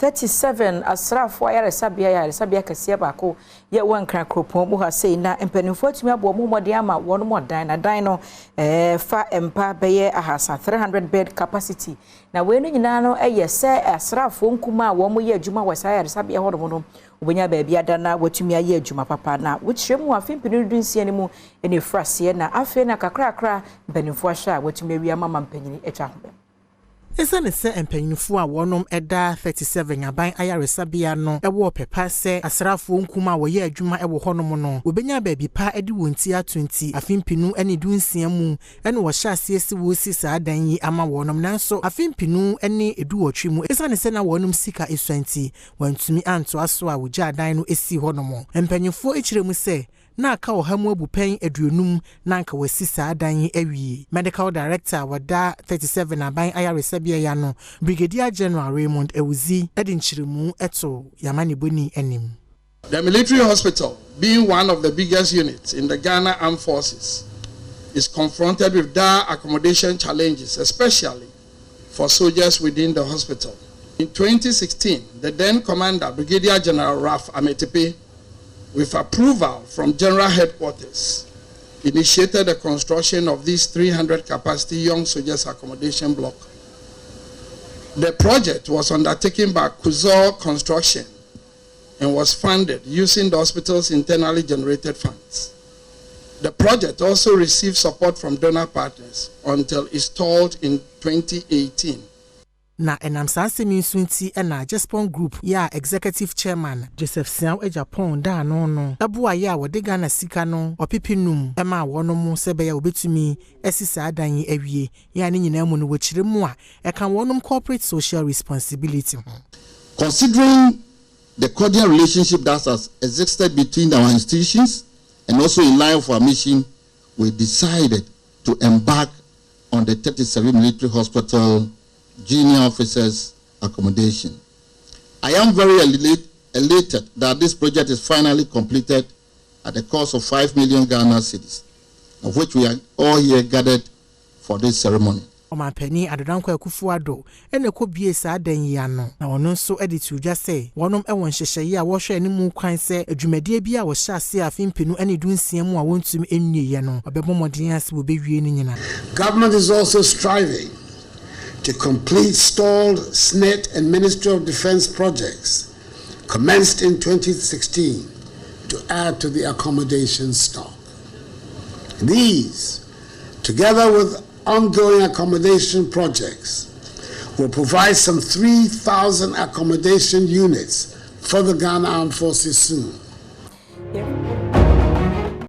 37 asrafo ayaresabia Kasee baako ye wankra kropon mu ha sei na empanimfo atumi abo mo mode ama wono modan na dan no fa empa beye ahasa 300 bed capacity na we no nyina no eye se asrafo nkuma wo mo ye adwuma wasa ayaresabia hodo no obenya ba bia da na watumi aye adwuma papa na wokyeremu afimpinu dunsia ne mu ene frase na afi na kakrakra empanimfo ahya watumi awia mama mpanyini etwa ho. Esa ne se empanyinfo a wonom eda 37 aban ayaresabia no ewo pepa se asrafo nkuma woye adwuma ewo honom no obenya baabi pa edi wonti a 20 afimpinu ene dunsia mu ene wo hya asiesi wo si saa dan yi ama wonom nanso afimpinu ene eduwotwe mu esa ne se na wonom sika eswanti wantumi anto aso a wogya dan no esi honom empanyinfo ekiremu se na aka ohamu abupen aduonum na anka wasi saa dan awie. Medical Director wada 37 aban ayaresabia ya no Brigadier General Raymond Ewuzi edin chiremu eto yamani boni enim. The military hospital, being one of the biggest units in the Ghana Armed Forces, is confronted with dire accommodation challenges, especially for soldiers within the hospital. In 2016, the then commander, Brigadier General Raf Ametepe, with approval from General Headquarters, initiated the construction of this 300 capacity young soldiers accommodation block. The project was undertaken by Kuzor Construction and was funded using the hospital's internally generated funds. The project also received support from donor partners until installed in 2018. Na enam sansemi nsunti na Jaspon Group ya Executive Chairman Joseph Siao Ejapon da no abua ya wode Ghana sika no opipinum ema wonom sebe ya obetumi esisa adan awie ya ne nyina mu no wokiremu a eka wonom corporate social responsibility. Considering the cordial relationship that has existed between our institutions and also in line with our mission, we decided to embark on the 37 Military Hospital Junior Officers Accommodation. I am very elated that this project is finally completed at the cost of 5 million Ghana cedis, of which we are all here gathered for this ceremony. Omapeni adodanko akufuado ene ko bie saa dan yi ano na wono nso edit udwa se wonom ewon hyehye a wo hwe ani mu kwan se adwumadie bi a wo hya ase afimpinu ene dunsia mu a wontum ennuye no obebomodin ase wo bewie ni nyina. Government is also striving to complete stalled SNET and Ministry of Defense projects commenced in 2016 to add to the accommodation stock. These, together with ongoing accommodation projects, will provide some 3,000 accommodation units for the Ghana Armed Forces soon.